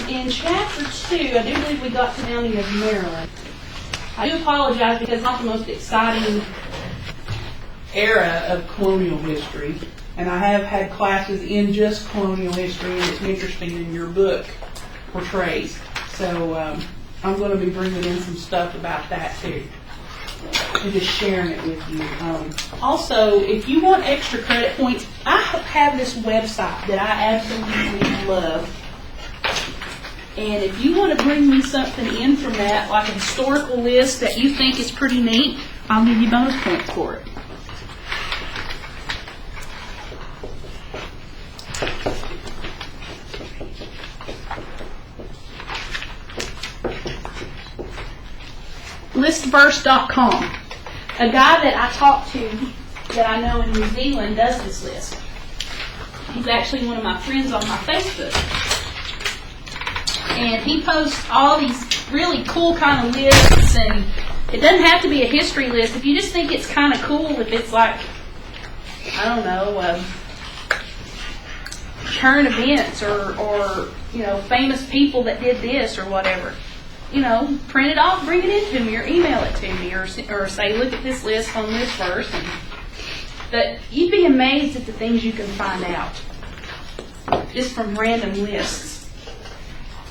in chapter 2, I do believe we got to down into Maryland. I do apologize because it's not the most exciting era of colonial history, and I have had classes in just colonial history, and it's interesting in your book portrays. So I'm going to be bringing in some stuff about that too, and just sharing it with you. Also, if you want extra credit points, I have this website that I absolutely love. And if you want to bring me something in from that, like a historical list that you think is pretty neat, I'll give you bonus points for it. Listverse.com. A guy that I talked to that I know in New Zealand does this list. He's actually one of my friends on my Facebook. And he posts all these really cool kind of lists, and it doesn't have to be a history list. If you just think it's kind of cool, if it's like, I don't know, current events or you know, famous people that did this or whatever, you know, print it off, bring it in to me, or email it to me, or say, look at this list on this verse. But you'd be amazed at the things you can find out just from random lists.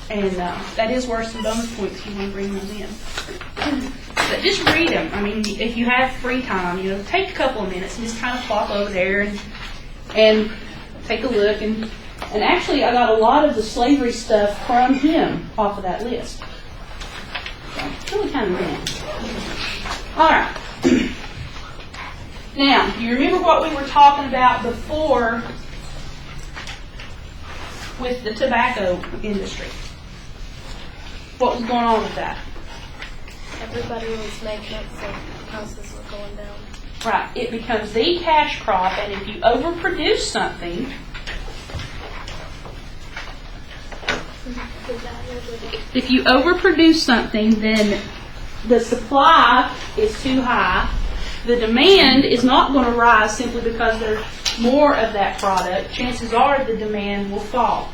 And that is worth some bonus points if you want to bring them in. But just read them. I mean, if you have free time, you know, take a couple of minutes and just kind of flop over there and take a look. And actually, I got a lot of the slavery stuff from him off of that list. So, it's really kind of neat. All right. Now, do you remember what we were talking about before with the tobacco industry? What was going on with that? Everybody was making it so prices were going down. Right. It becomes the cash crop, and if you overproduce something, then the supply is too high. The demand is not going to rise simply because there's more of that product. Chances are the demand will fall.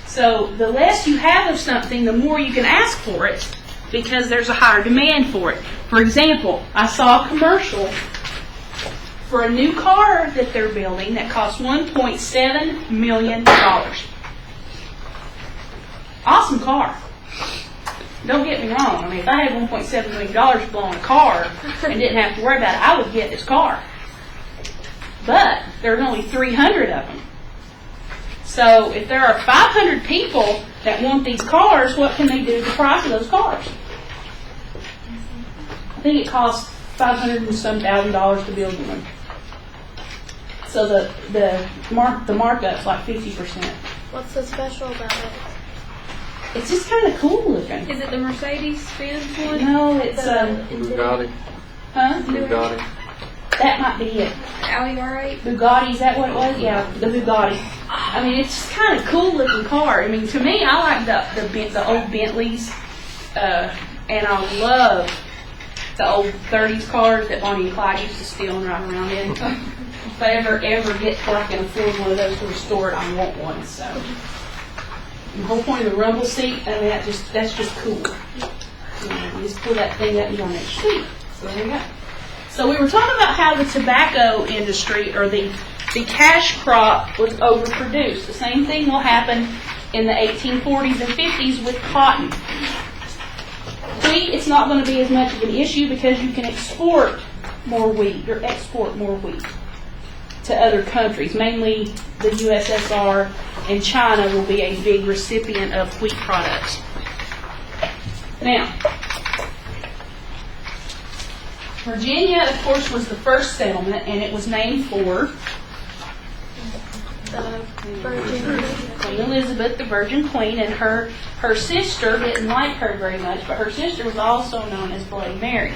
So the less you have of something, the more you can ask for it because there's a higher demand for it. For example, I saw a commercial for a new car that they're building that costs $1.7 million. Awesome car. Don't get me wrong. I mean, if I had $1.7 million to blow on a car and didn't have to worry about it, I would get this car. But there's only 300 of them. So if there are 500 people that want these cars, what can they do to the price of those cars? I think it costs $500 and some thousand to build one. So the markup's like 50%. What's so special about it? It's just kind of cool looking. Is it the Mercedes-Benz one? No, it's Bugatti. Huh? Bugatti. That might be it. Audi R8? Bugatti, is that what it was? Yeah, the Bugatti. I mean, it's just kind of cool looking car. I mean, to me, I like the old Bentleys, and I love the old 30s cars that Bonnie and Clyde used to steal and ride around in. If I ever get to like an afford one of those to restore it, I want one. So, and the whole point of the rumble seat, I mean, that's just cool. You know, you just pull that thing up and you're on that street. So there you go. So we were talking about how the tobacco industry, or the cash crop, was overproduced. The same thing will happen in the 1840s and 50s with cotton. Wheat, it's not going to be as much of an issue because you can export more wheat to other countries. Mainly the USSR and China will be a big recipient of wheat products. Now, Virginia, of course, was the first settlement, and it was named for Queen Elizabeth, the Virgin Queen, and her sister didn't like her very much, but her sister was also known as Bloody Mary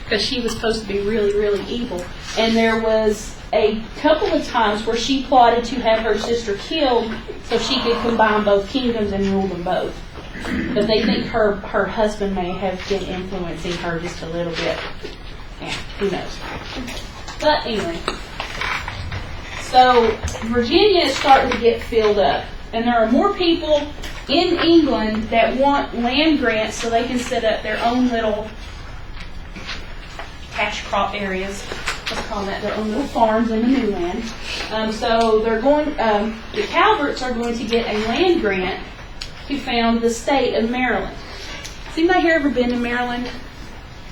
because she was supposed to be really, really evil. And there was a couple of times where she plotted to have her sister killed so she could combine both kingdoms and rule them both. But they think her husband may have been influencing her just a little bit. Yeah, who knows. But anyway, so Virginia is starting to get filled up. And there are more people in England that want land grants so they can set up their own little cash crop areas. Let's call that their own little farms in the new land. So they're going. The Calverts are going to get a land grant to found the state of Maryland. Has anybody here ever been to Maryland?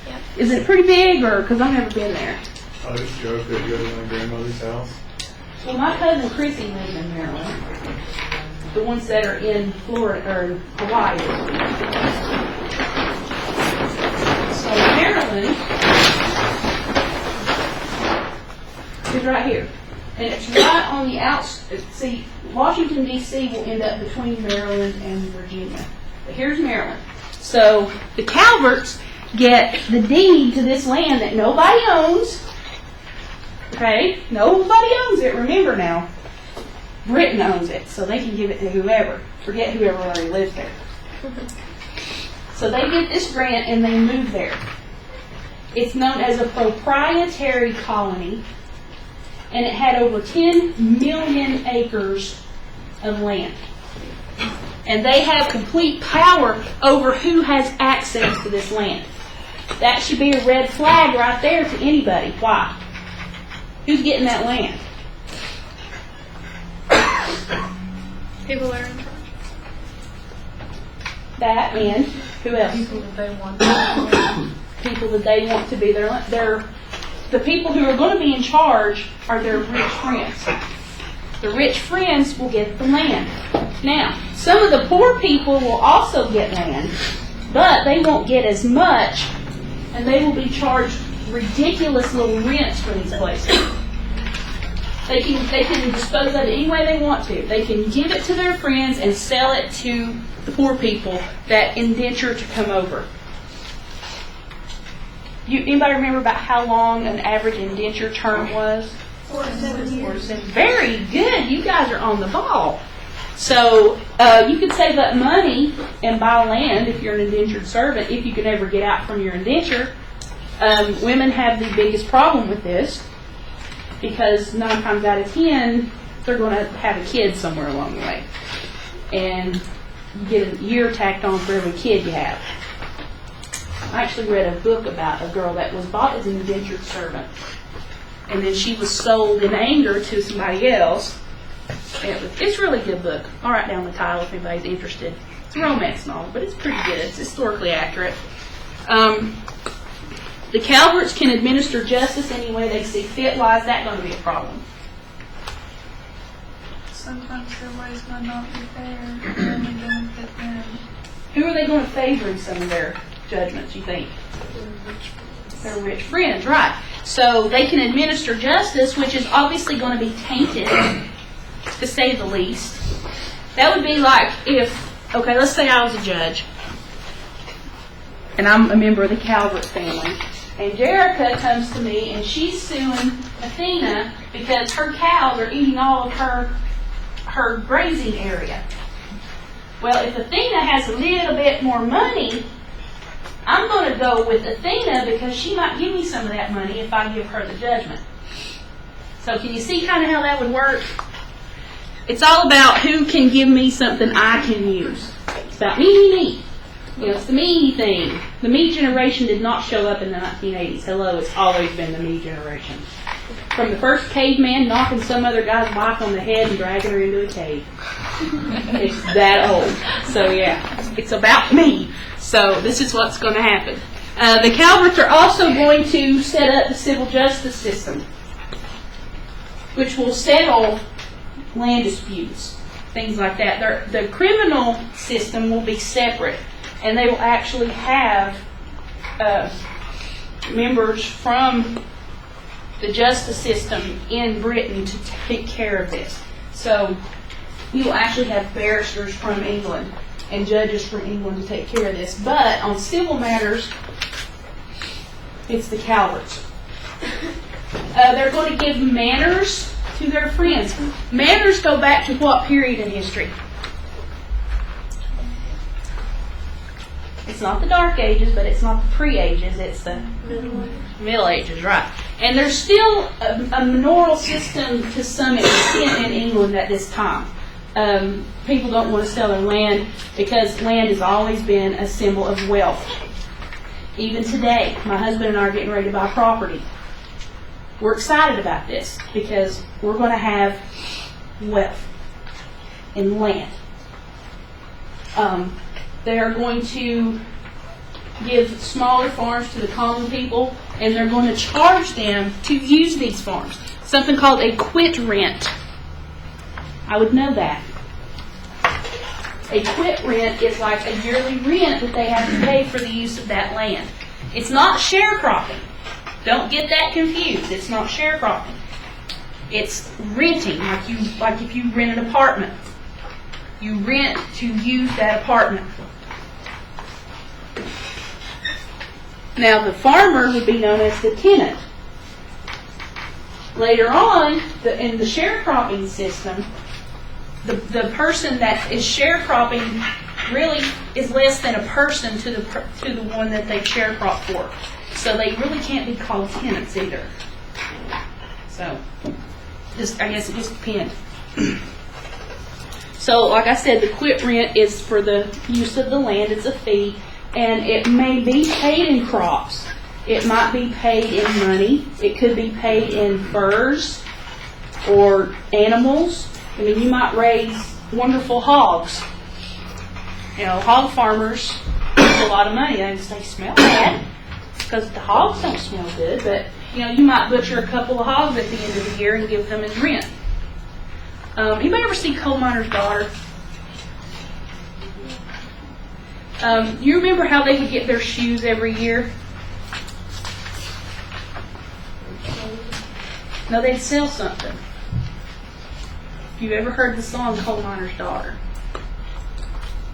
Yep. Is it pretty big, or because I've never been there? I used to go to my grandmother's house. Well, my cousin Chrissy lives in Maryland. The ones that are in Florida or Hawaii. So Maryland is right here. And it's right on the outskirts. See, Washington, D.C. will end up between Maryland and Virginia. But here's Maryland. So the Calverts get the deed to this land that nobody owns. Okay? Nobody owns it. Remember now. Britain owns it, so they can give it to whoever. Forget whoever already lived there. So they get this grant and they move there. It's known as a proprietary colony, and it had over 10 million acres of land. And they have complete power over who has access to this land. That should be a red flag right there to anybody. Why? Who's getting that land? People are in charge. That and who else? People that they want. People that they want to be their the people who are going to be in charge are their rich friends. The rich friends will get the land. Now, some of the poor people will also get land, but they won't get as much, and they will be charged ridiculous little rents for these places. They can dispose of it any way they want to. They can give it to their friends and sell it to the poor people that indenture to come over. Anybody remember about how long an average indenture term was? 4 to 7 years. Very good. You guys are on the ball. So you could save up money and buy land if you're an indentured servant, if you can ever get out from your indenture. Women have the biggest problem with this because 9 times out of 10, they're going to have a kid somewhere along the way. And you get a year tacked on for every kid you have. I actually read a book about a girl that was bought as an indentured servant. And then she was sold in anger to somebody else. It's a really good book. I'll write down the title if anybody's interested. It's a romance novel, but it's pretty good. It's historically accurate. The Calverts can administer justice any way they see fit. Why is that going to be a problem? Sometimes their ways might not be fair. They're only going to fit them. Who are they going to favor in some of their judgments, you think? Their rich friends, right. So they can administer justice, which is obviously going to be tainted, to say the least. That would be like if, okay, let's say I was a judge, and I'm a member of the Calvert family, and Jerica comes to me and she's suing Athena because her cows are eating all of her grazing area. Well, if Athena has a little bit more money, I'm going to go with Athena because she might give me some of that money if I give her the judgment. So can you see kind of how that would work? It's all about who can give me something I can use. It's about me. You know, it's the me thing. The me generation did not show up in the 1980s. Hello, it's always been the me generation. From the first caveman knocking some other guy's wife on the head and dragging her into a cave. It's that old. So yeah, it's about me. So this is what's going to happen. The Calverts are also going to set up the civil justice system, which will settle land disputes, things like that. The criminal system will be separate, and they will actually have members from the justice system in Britain to take care of this. So you will actually have barristers from England and judges from England to take care of this. But on civil matters, it's the Calverts. They're going to give manors to their friends. Manors go back to what period in history? It's not the Dark Ages, but it's not the pre-Ages. It's the Middle Ages, right. And there's still a manorial system to some extent in England at this time. people don't want to sell their land because land has always been a symbol of wealth. Even today, my husband and I are getting ready to buy property. We're excited about this because we're going to have wealth in land. They are going to give smaller farms to the common people, and they're going to charge them to use these farms. Something called a quit rent. I would know that. A quit rent is like a yearly rent that they have to pay for the use of that land. It's not sharecropping. Don't get that confused. It's not sharecropping. It's renting, like if you rent an apartment. You rent to use that apartment. Now the farmer would be known as the tenant. Later on, in the sharecropping system, the person that is sharecropping really is less than a person to the one that they sharecrop for. So they really can't be called tenants either. So, I guess it just depends. So, like I said, the quit rent is for the use of the land. It's a fee, and it may be paid in crops. It might be paid in money. It could be paid in furs or animals. I mean, you might raise wonderful hogs. You know, hog farmers make a lot of money. They smell bad because the hogs don't smell good, but you know, you might butcher a couple of hogs at the end of the year and give them as rent. Anybody ever see Coal Miner's Daughter? You remember how they would get their shoes every year? No, they'd sell something. You've ever heard the song Coal Miner's Daughter?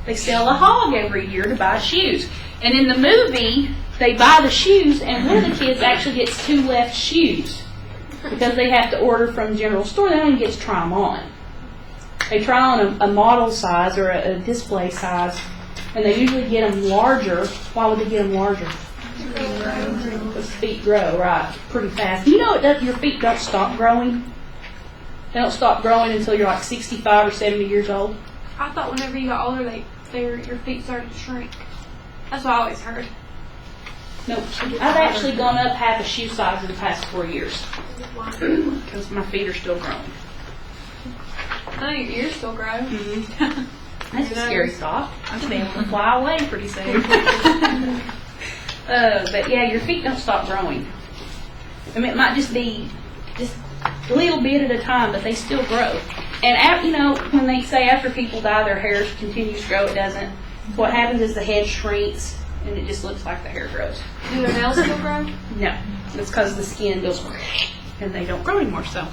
They sell a hog every year to buy shoes. And in the movie, they buy the shoes, and one of the kids actually gets 2 left shoes because they have to order from the general store. They don't even get to try them on. They try on a model size or a display size, and they usually get them larger. Why would they get them larger? Because feet grow, right, pretty fast. You know, your feet don't stop growing. They don't stop growing until you're like 65 or 70 years old. I thought whenever you got older, your feet started to shrink. That's what I always heard. No, I've actually gone up half a shoe size in the past 4 years because my feet are still growing. I know your ears still grow. Mm-hmm. That's a scary thought. I'm going to be able to fly away pretty soon. But yeah, your feet don't stop growing. I mean, it might just be just a little bit at a time, but they still grow. And, you know, when they say after people die, their hair continues to grow, it doesn't. What happens is the head shrinks, and it just looks like the hair grows. Do their nails still grow? No. It's because the skin goes, and they don't grow anymore, so.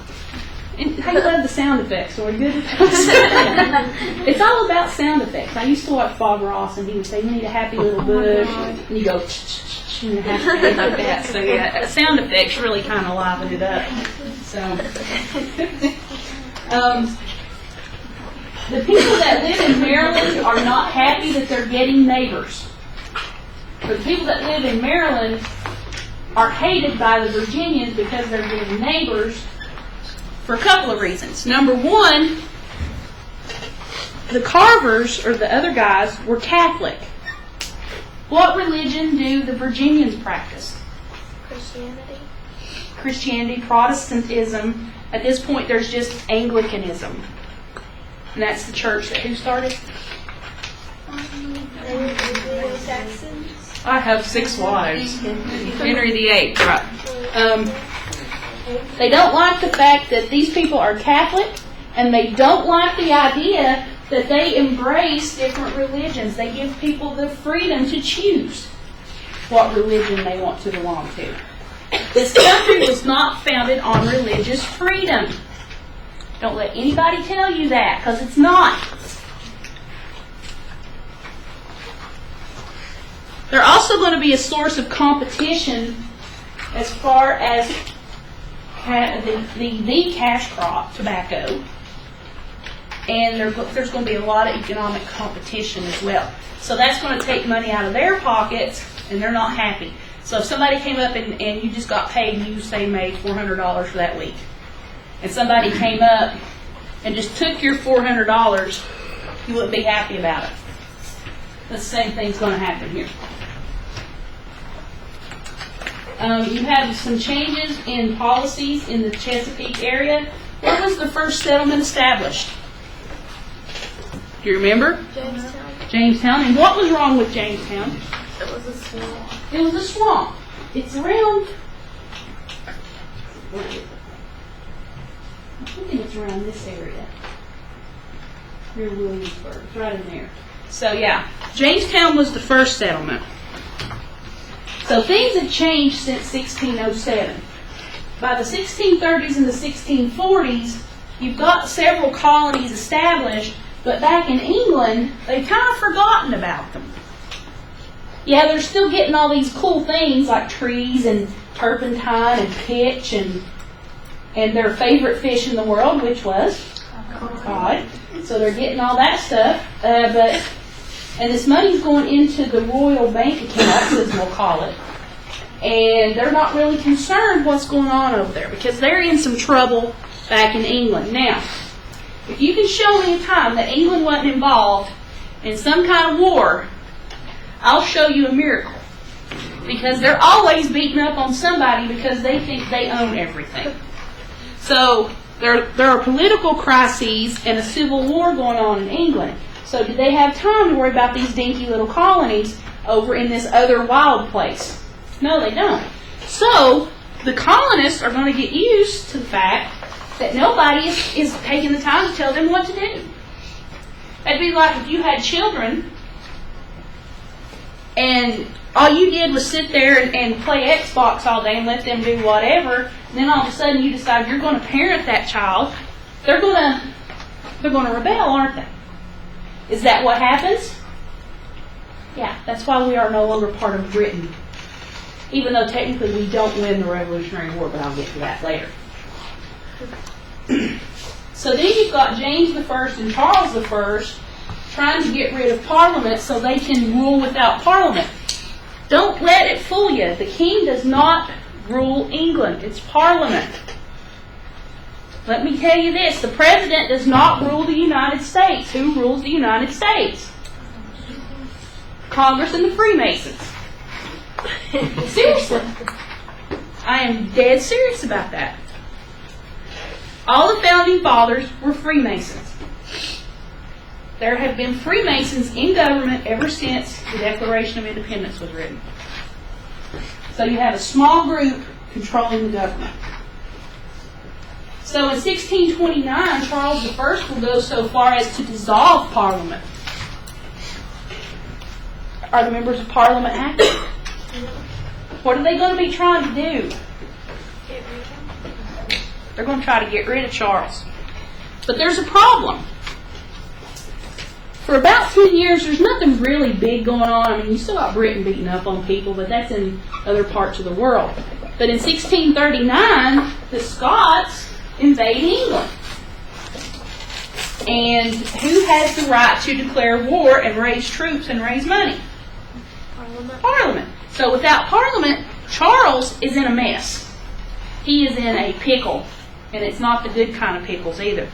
And I love the sound effects, so we're good at that. It's all about sound effects. I used to watch Bob Ross, and he would say, "You need a happy little bush," and you go, and a happy thing like that. So yeah, sound effects really kind of livened it up. So, the people that live in Maryland are not happy that they're getting neighbors. But the people that live in Maryland are hated by the Virginians because they're getting neighbors. For a couple of reasons. Number one, the Carvers, or the other guys, were Catholic. What religion do the Virginians practice? Christianity, Protestantism. At this point, there's just Anglicanism. And that's the church that who started? I have 6 wives. Henry VIII, right. They don't like the fact that these people are Catholic, and they don't like the idea that they embrace different religions. They give people the freedom to choose what religion they want to belong to. This country was not founded on religious freedom. Don't let anybody tell you that, because it's not. They're also going to be a source of competition as far as the cash crop, tobacco, and there's going to be a lot of economic competition as well. So that's going to take money out of their pockets, and they're not happy. So if somebody came up and you just got paid, and you say made $400 for that week, and somebody came up and just took your $400, you wouldn't be happy about it. The same thing's going to happen here. You have some changes in policies in the Chesapeake area. Where was the first settlement established? Do you remember? Jamestown. Jamestown. And what was wrong with Jamestown? It was a swamp. It was a swamp. It's around, I think it's around this area. Near Williamsburg. It's right in there. So yeah, Jamestown was the first settlement. So things have changed since 1607. By the 1630s and the 1640s, you've got several colonies established, but back in England, they've kind of forgotten about them. Yeah, they're still getting all these cool things like trees and turpentine and pitch and their favorite fish in the world, which was cod. So they're getting all that stuff, and this money's going into the royal bank accounts, as we'll call it. And they're not really concerned what's going on over there because they're in some trouble back in England. Now, if you can show me a time that England wasn't involved in some kind of war, I'll show you a miracle. Because they're always beating up on somebody because they think they own everything. So there are political crises and a civil war going on in England. So do they have time to worry about these dinky little colonies over in this other wild place? No, they don't. So the colonists are going to get used to the fact that nobody is taking the time to tell them what to do. That'd be like if you had children and all you did was sit there and play Xbox all day and let them do whatever, and then all of a sudden you decide you're going to parent that child. They're going to rebel, aren't they? Is that what happens? Yeah, that's why we are no longer part of Britain. Even though technically we don't win the Revolutionary War, but I'll get to that later. So then you've got James I and Charles I trying to get rid of Parliament so they can rule without Parliament. Don't let it fool you. The king does not rule England. It's Parliament. Let me tell you this. The president does not rule the United States. Who rules the United States? Congress and the Freemasons. Seriously. I am dead serious about that. All the founding fathers were Freemasons. There have been Freemasons in government ever since the Declaration of Independence was written. So you have a small group controlling the government. So in 1629, Charles I will go so far as to dissolve Parliament. Are the members of Parliament active? What are they going to be trying to do? They're going to try to get rid of Charles. But there's a problem. For about 10 years, there's nothing really big going on. I mean, you still got Britain beating up on people, but that's in other parts of the world. But in 1639, the Scots invade England. And who has the right to declare war and raise troops and raise money? Parliament. So without Parliament, Charles is in a mess. He is in a pickle. And it's not the good kind of pickles either.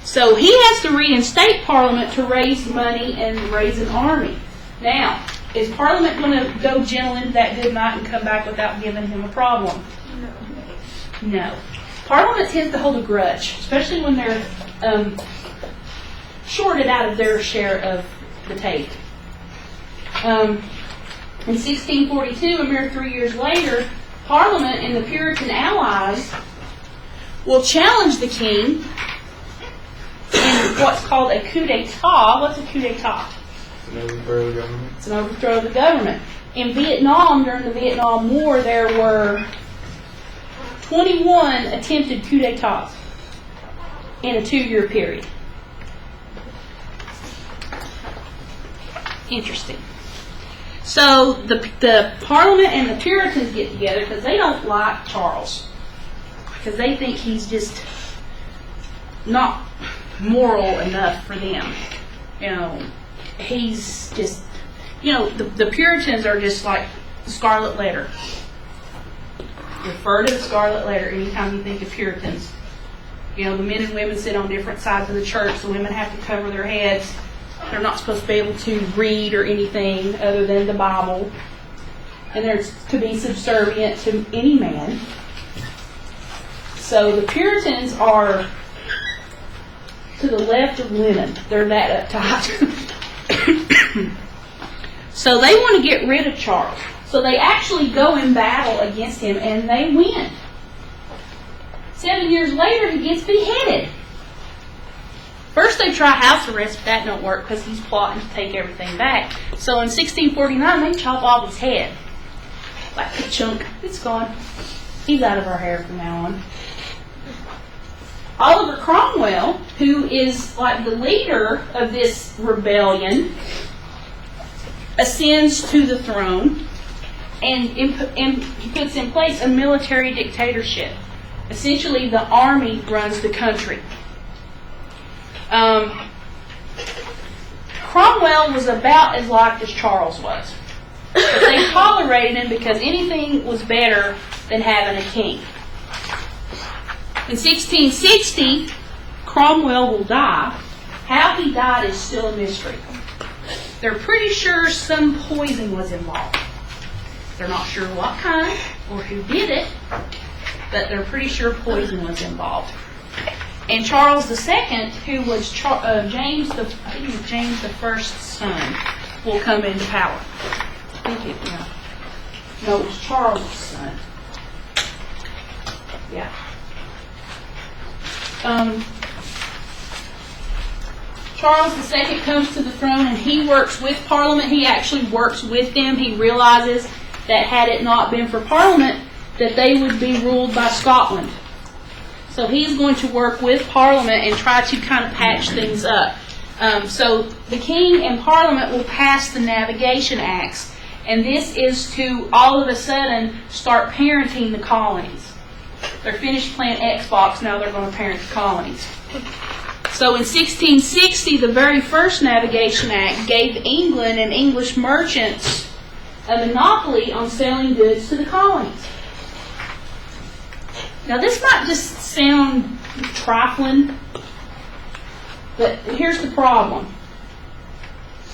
So he has to reinstate Parliament to raise money and raise an army. Now, is Parliament going to go gentle into that good night and come back without giving him a problem? No. Parliament tends to hold a grudge, especially when they're shorted out of their share of the take. In 1642, a mere 3 years later, Parliament and the Puritan allies will challenge the king in what's called a coup d'etat. What's a coup d'etat? It's an overthrow of the government. It's an overthrow of the government. In Vietnam, during the Vietnam War, there were 21 attempted coup d'etats in a 2-year period. Interesting. So the Parliament and the Puritans get together because they don't like Charles. Because they think he's just not moral enough for them. You know, he's just, you know, the Puritans are just like the Scarlet Letter. Refer to the Scarlet Letter anytime you think of Puritans. You know, the men and women sit on different sides of the church. The women have to cover their heads. They're not supposed to be able to read or anything other than the Bible. And they're to be subservient to any man. So the Puritans are to the left of women. They're that uptight. So they want to get rid of Charles. So they actually go in battle against him and they win. 7 years later, he gets beheaded. First they try house arrest, but that don't work because he's plotting to take everything back. So in 1649, they chop off his head. Like a chunk. It's gone. He's out of our hair from now on. Oliver Cromwell, who is like the leader of this rebellion, ascends to the throne and puts in place a military dictatorship. Essentially, the army runs the country. Cromwell was about as liked as Charles was. But they tolerated him because anything was better than having a king. In 1660, Cromwell will die. How he died is still a mystery. They're pretty sure some poison was involved. They're not sure what kind or who did it, but they're pretty sure poison was involved. And Charles II, who was James the First's son, will come into power. No, it was Charles' son. Yeah. Charles II comes to the throne and he works with Parliament. He actually works with them. He realizes that had it not been for Parliament, that they would be ruled by Scotland. So he's going to work with Parliament and try to kind of patch things up. So the King and Parliament will pass the Navigation Acts, and this is to all of a sudden start parenting the colonies. They're finished playing Xbox, now they're going to parent the colonies. So in 1660, the very first Navigation Act gave England and English merchants a monopoly on selling goods to the colonies. Now this might just sound trifling, but here's the problem.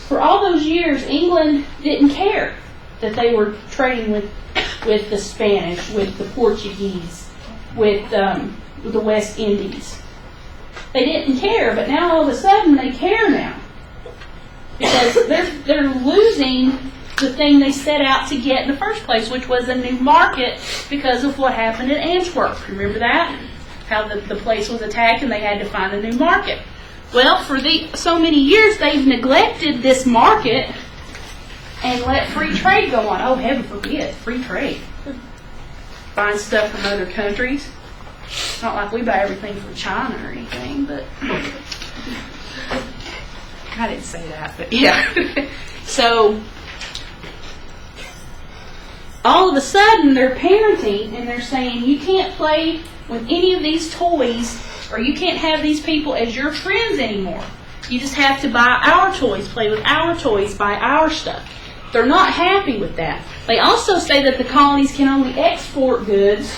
For all those years, England didn't care that they were trading with the Spanish, with the Portuguese, with the West Indies. They didn't care, but now all of a sudden they care now. Because they're losing the thing they set out to get in the first place, which was a new market because of what happened at Antwerp. Remember that? How the place was attacked and they had to find a new market. Well, for so many years they've neglected this market and let free trade go on. Oh, heaven forbid, free trade. Buying stuff from other countries. It's not like we buy everything from China or anything, but I didn't say that, but yeah. So all of a sudden they're parenting and they're saying you can't play with any of these toys or you can't have these people as your friends anymore. You just have to buy our toys, play with our toys, buy our stuff. They're not happy with that. They also say that the colonies can only export goods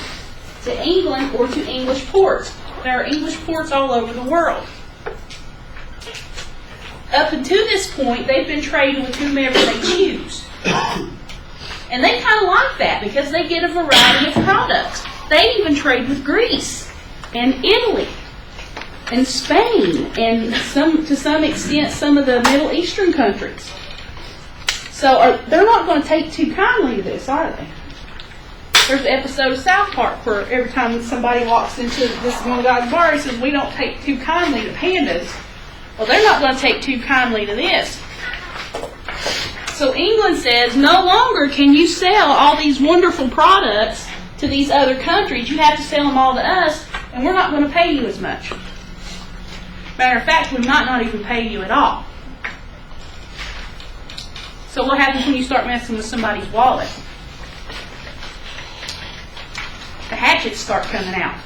to England or to English ports. There are English ports all over the world. Up until this point, they've been trading with whomever they choose. And they kind of like that because they get a variety of products. They even trade with Greece and Italy and Spain and to some extent some of the Middle Eastern countries. So they're not going to take too kindly to this, are they? There's an episode of South Park where every time somebody walks into this one guy's bar, he says, "We don't take too kindly to pandas." Well, they're not going to take too kindly to this. So England says, no longer can you sell all these wonderful products to these other countries. You have to sell them all to us, and we're not going to pay you as much. Matter of fact, we might not even pay you at all. So what happens when you start messing with somebody's wallet? The hatchets start coming out.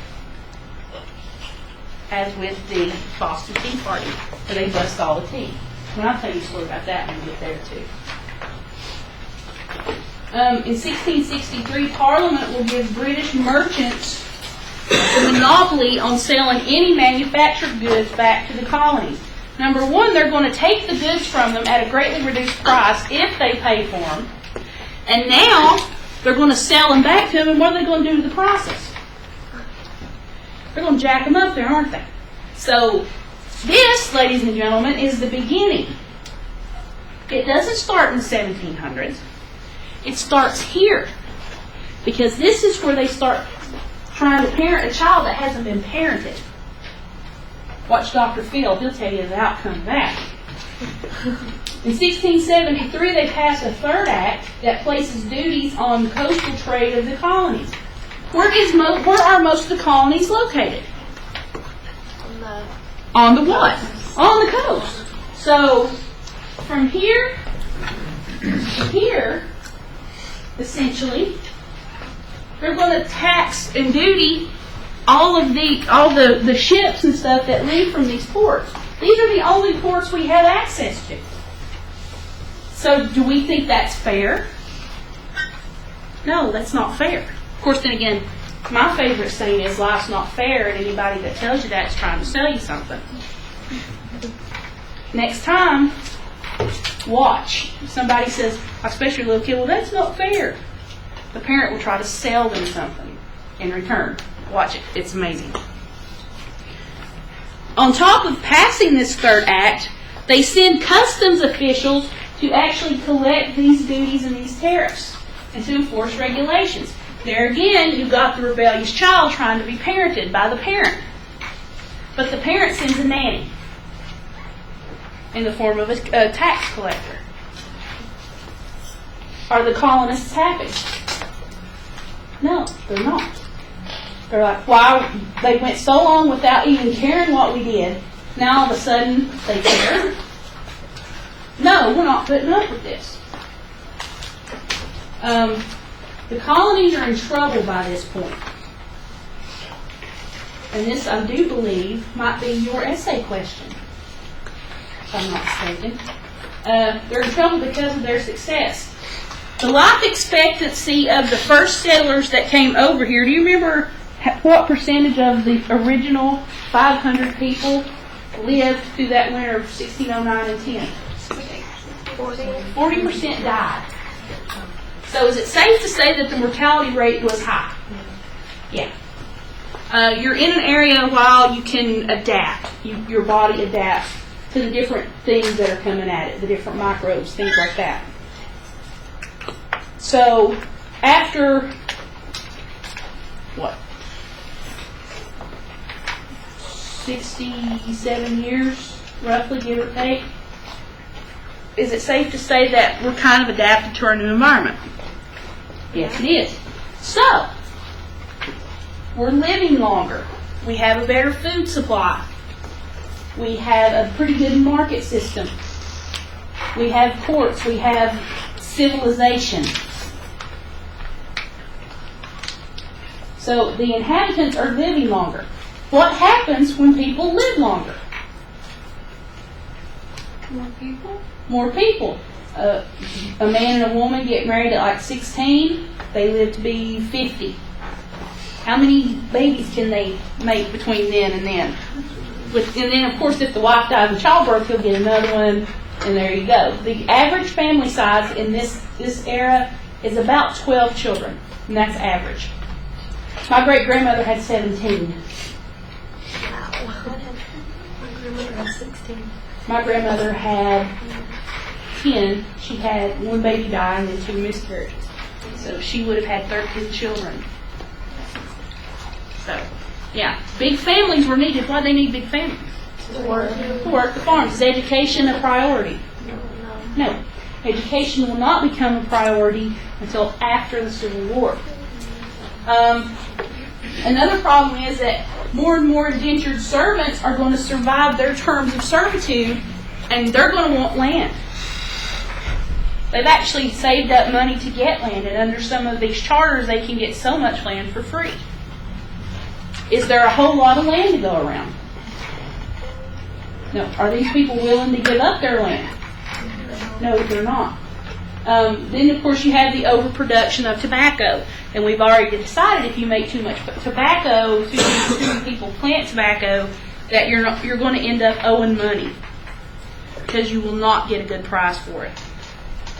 As with the Boston Tea Party, where they bust all the tea. And I'll tell you a story about that when we get there too. In 1663, Parliament will give British merchants the monopoly on selling any manufactured goods back to the colonies. Number one, they're going to take the goods from them at a greatly reduced price if they pay for them. And now they're going to sell them back to them, and what are they going to do to the prices? They're going to jack them up there, aren't they? So this, ladies and gentlemen, is the beginning. It doesn't start in the 1700s. It starts here. Because this is where they start trying to parent a child that hasn't been parented. Watch Dr. Phil. He'll tell you the outcome of that. In 1673, they passed a third act that places duties on coastal trade of the colonies. Where are most of the colonies located? On the what? On the coast. So, from here to here, essentially, they're going to tax and duty all the ships and stuff that leave from these ports. These are the only ports we have access to. So do we think that's fair? No, that's not fair. Of course, then again, my favorite saying is life's not fair, and anybody that tells you that is trying to sell you something. Next time, watch. If somebody says, especially a little kid, well, that's not fair. The parent will try to sell them something in return. Watch it. It's amazing. On top of passing this third act, they send customs officials to actually collect these duties and these tariffs and to enforce regulations. There again, you've got the rebellious child trying to be parented by the parent. But the parent sends a nanny in the form of a tax collector. Are the colonists happy? No, they're not. They're like, why? They went so long without even caring what we did. Now all of a sudden they care. No, we're not putting up with this. The colonies are in trouble by this point. And this, I do believe, might be your essay question, if I'm not mistaken. They're in trouble because of their success. The life expectancy of the first settlers that came over here, do you remember what percentage of the original 500 people lived through that winter of 1609 and 10? 40% died. So is it safe to say that the mortality rate was high? Yeah. You're in an area while you can adapt. Your body adapts to the different things that are coming at it, the different microbes, things like that. So after, what, 67 years, roughly, give or take, is it safe to say that we're kind of adapted to our new environment? Yes, it is. So, we're living longer. We have a better food supply. We have a pretty good market system. We have ports. We have civilization. So, the inhabitants are living longer. What happens when people live longer? More people? More people. A man and a woman get married at like 16. They live to be 50. How many babies can they make between then and then? And then, of course, if the wife dies in childbirth, he'll get another one, and there you go. The average family size in this era is about 12 children, and that's average. My great-grandmother had 17. Wow. My grandmother had 16. My grandmother had 10. She had one baby die and then 2 miscarriages. So she would have had 13 children. So, yeah, big families were needed. Why do they need big families? To work. To work the farms. Is education a priority? No. Education will not become a priority until after the Civil War. Another problem is that more and more indentured servants are going to survive their terms of servitude, and they're going to want land. They've actually saved up money to get land, and under some of these charters, they can get so much land for free. Is there a whole lot of land to go around? No. Are these people willing to give up their land? No, they're not. Then, of course, you have the overproduction of tobacco. And we've already decided if you make too much tobacco, too many people plant tobacco, that you're going to end up owing money because you will not get a good price for it.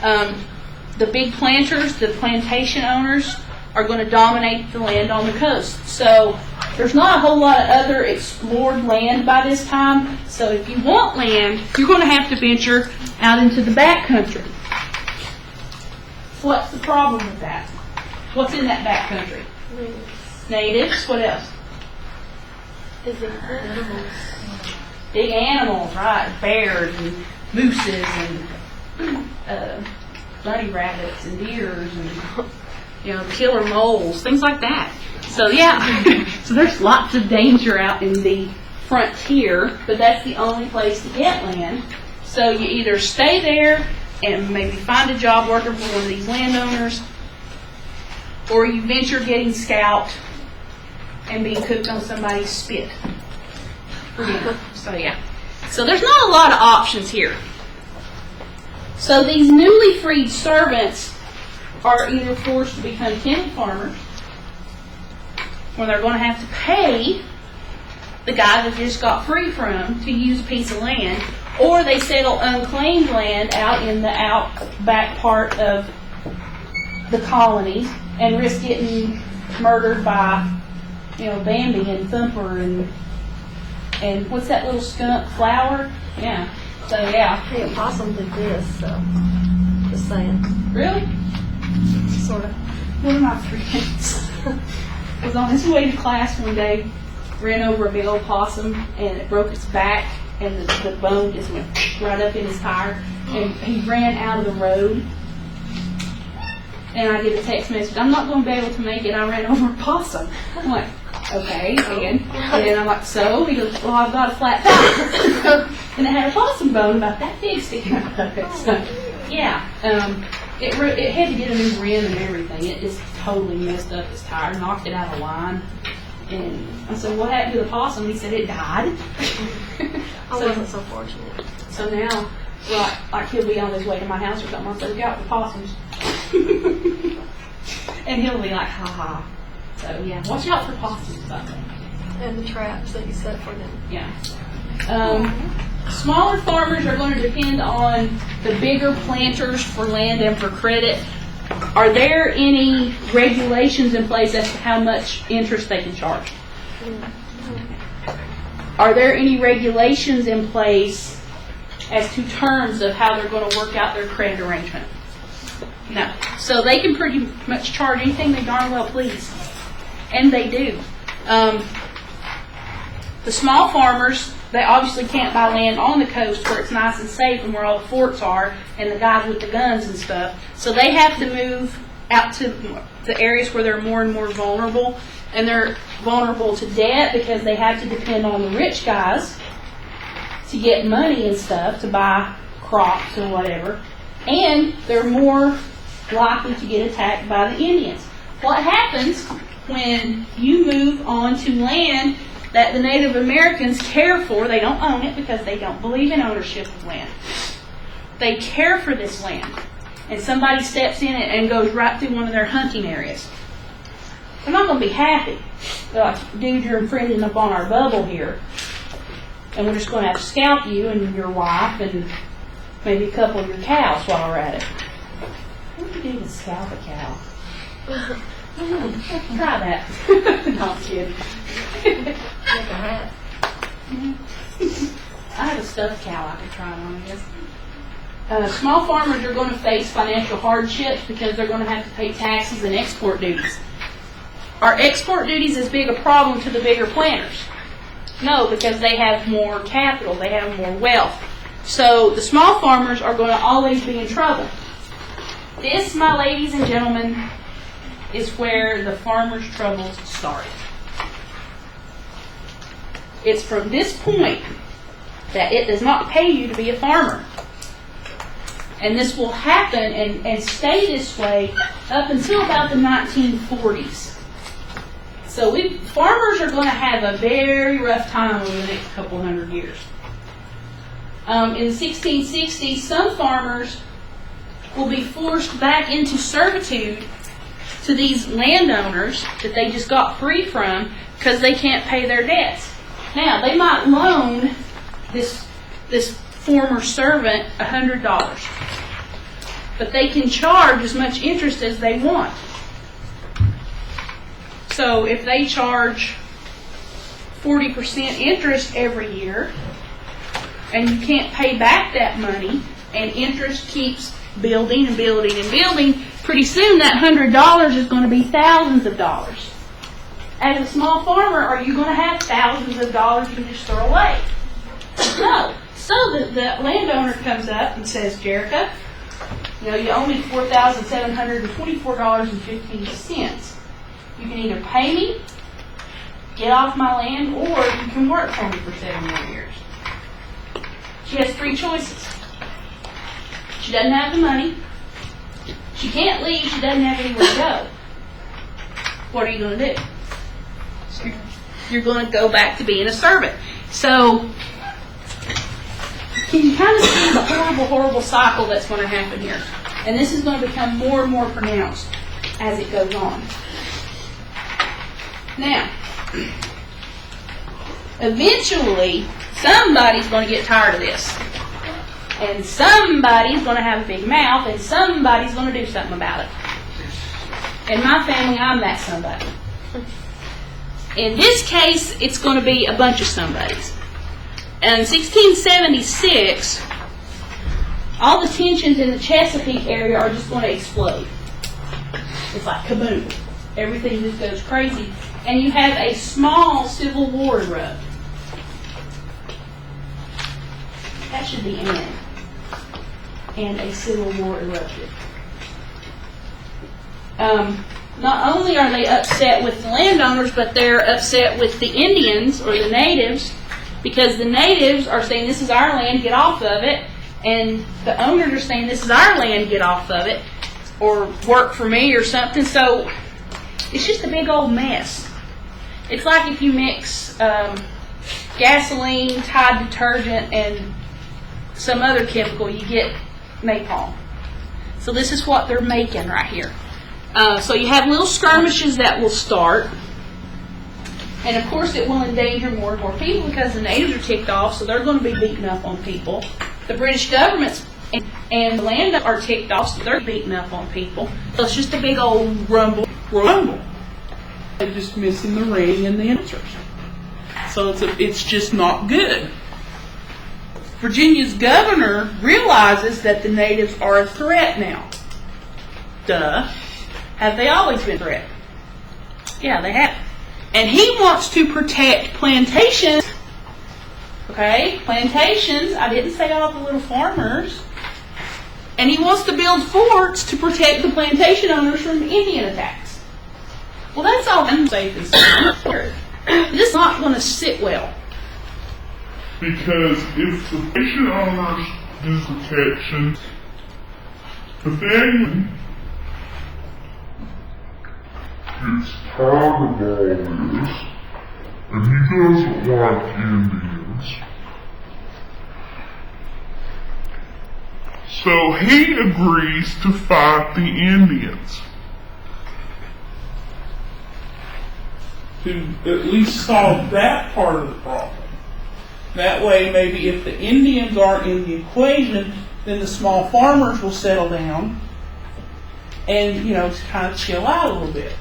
The big planters, the plantation owners, are going to dominate the land on the coast. So there's not a whole lot of other explored land by this time. So if you want land, you're going to have to venture out into the back country. What's the problem with that? What's in that back country? Natives. What else? Is it animals? Big animals, right? Bears and mooses and bunny rabbits and deers and killer moles, things like that. So yeah, so there's lots of danger out in the frontier, but that's the only place to get land. So you either stay there and maybe find a job working for one of these landowners, or you venture getting scalped and being cooked on somebody's spit for dinner. So yeah. So there's not a lot of options here. So these newly freed servants are either forced to become tenant farmers, or they're going to have to pay the guy that just got free from to use a piece of land, or they settle unclaimed land out in the outback part of the colonies and risk getting murdered by, Bambi and Thumper and what's that little skunk, Flower? Yeah. So yeah. Hey, a possum did this, so just saying. Really? Sort of. One of my friends was on his way to class one day, ran over a big old possum, and it broke its back, and the bone just went right up in his tire, and he ran out of the road. And I get a text message, I'm not going to be able to make it, I ran over a possum. I'm like, okay, and then I'm like, so? He goes, well, I've got a flat tire. And it had a possum bone about that big sticking out of it. So, yeah, it had to get a new rim and everything. It just totally messed up his tire, knocked it out of line. And I said, what happened to the possum? He said, it died. I wasn't so fortunate. So now, like he'll be on his way to my house or something. I'll say, look out for possums. And he'll be like, ha ha. So yeah, watch out for possums, I think. And the traps that you set for them. Yeah. Smaller farmers are going to depend on the bigger planters for land and for credit. Are there any regulations in place as to how much interest they can charge? Are there any regulations in place as to terms of how they're going to work out their credit arrangement? No. So they can pretty much charge anything they darn well please. And they do. The small farmers, they obviously can't buy land on the coast where it's nice and safe and where all the forts are and the guys with the guns and stuff. So they have to move out to the areas where they're more and more vulnerable. And they're vulnerable to debt because they have to depend on the rich guys to get money and stuff to buy crops or whatever. And they're more likely to get attacked by the Indians. What happens when you move on to land that the Native Americans care for? They don't own it because they don't believe in ownership of land. They care for this land. And somebody steps in it and goes right through one of their hunting areas. They're not going to be happy. They're like, dude, you're infringing upon our bubble here. And we're just going to have to scalp you and your wife and maybe a couple of your cows while we're at it. What do you do to scalp a cow? Try that. No, I'm kidding. Make a hat. I have a stuffed cow I could try it on, I guess. Small farmers are going to face financial hardships because they're going to have to pay taxes and export duties. Are export duties as big a problem to the bigger planters? No, because they have more capital, they have more wealth. So the small farmers are going to always be in trouble. This, my ladies and gentlemen, is where the farmers' troubles start. It's from this point that it does not pay you to be a farmer. And this will happen and stay this way up until about the 1940s. So farmers are going to have a very rough time over the next couple hundred years. In the 1660s, some farmers will be forced back into servitude to these landowners that they just got free from because they can't pay their debts. Now, they might loan this former servant $100, but they can charge as much interest as they want. So if they charge 40% interest every year, and you can't pay back that money, and interest keeps building and building and building, pretty soon that $100 is going to be thousands of dollars. As a small farmer, are you going to have thousands of dollars you can just throw away? No. So the landowner comes up and says, Jerica, you owe me $4,724.15. You can either pay me, get off my land, or you can work for me for 7 more years. She has 3 choices. She doesn't have the money. She can't leave. She doesn't have anywhere to go. What are you going to do? You're going to go back to being a servant. So, can you kind of see the horrible, horrible cycle that's going to happen here? And this is going to become more and more pronounced as it goes on. Now, eventually, somebody's going to get tired of this. And somebody's going to have a big mouth, and somebody's going to do something about it. In my family, I'm that somebody. In this case, it's going to be a bunch of somebodies. And in 1676, all the tensions in the Chesapeake area are just going to explode. It's like kaboom. Everything just goes crazy. And you have a small civil war erupt. That should be in. And a civil war erupted. Not only are they upset with the landowners, but they're upset with the Indians or the natives, because the natives are saying, this is our land, get off of it, and the owners are saying, this is our land, get off of it, or work for me or something. So it's just a big old mess. It's like if you mix gasoline, Tide detergent, and some other chemical, you get napalm. So this is what they're making right here. So you have little skirmishes that will start. And of course it will endanger more and more people because the natives are ticked off, so they're going to be beating up on people. The British government and the land are ticked off, so they're beating up on people. So it's just a big old rumble. They're just missing the ring and the answers. So it's just not good. Virginia's governor realizes that the natives are a threat now. Duh. Have they always been a threat? Yeah, they have. And he wants to protect plantations. Okay, plantations. I didn't say all the little farmers. And he wants to build forts to protect the plantation owners from Indian attacks. Well, that's all safe and sound. This is not going to sit well. Because if the plantation owners do protection, the family gets tired of all this, and he doesn't like Indians. So he agrees to fight the Indians. To at least solve that part of the problem. That way, maybe if the Indians aren't in the equation, then the small farmers will settle down and, to kind of chill out a little bit.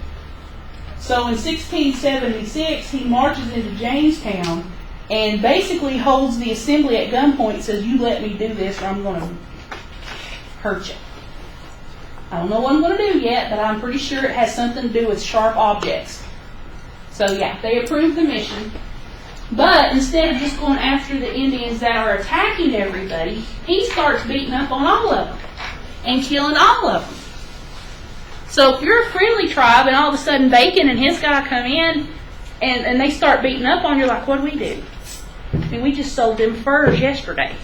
So in 1676, he marches into Jamestown and basically holds the assembly at gunpoint and says, you let me do this or I'm going to hurt you. I don't know what I'm going to do yet, but I'm pretty sure it has something to do with sharp objects. So yeah, they approved the mission. But instead of just going after the Indians that are attacking everybody, he starts beating up on all of them and killing all of them. So if you're a friendly tribe and all of a sudden Bacon and his guy come in and they start beating up on you, like, what do we do? I mean, we just sold them furs yesterday.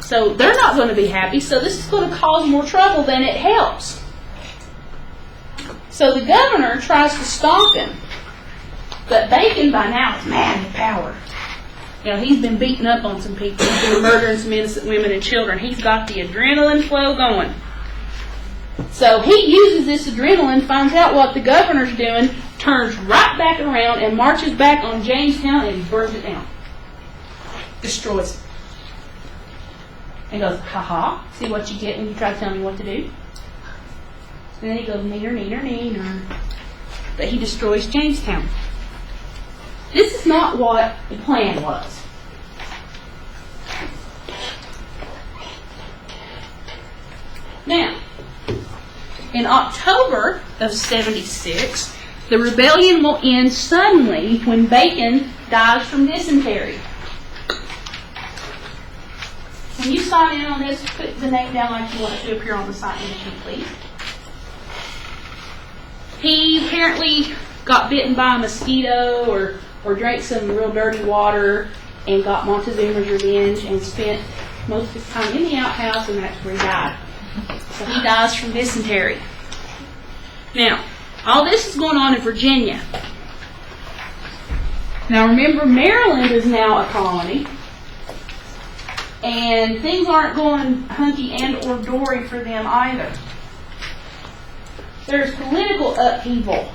So they're not going to be happy. So this is going to cause more trouble than it helps. So the governor tries to stop him. But Bacon by now is mad with power. You know, he's been beating up on some people. He's been murdering some innocent women and children. He's got the adrenaline flow going. So he uses this adrenaline, finds out what the governor's doing, turns right back around and marches back on Jamestown and burns it down. Destroys it. And goes, ha, see what you get when you try to tell me what to do? And then he goes, neener, neener, neener. But he destroys Jamestown. This is not what the plan was. Now, in October of 76, the rebellion will end suddenly when Bacon dies from dysentery. When you sign in on this, put the name down like you want it to appear on the sign-in sheet, please. He apparently got bitten by a mosquito or drank some real dirty water and got Montezuma's revenge and spent most of his time in the outhouse, and that's where he died. So he dies from dysentery. Now, all this is going on in Virginia. Now remember, Maryland is now a colony, and things aren't going hunky and or dory for them either. There's political upheaval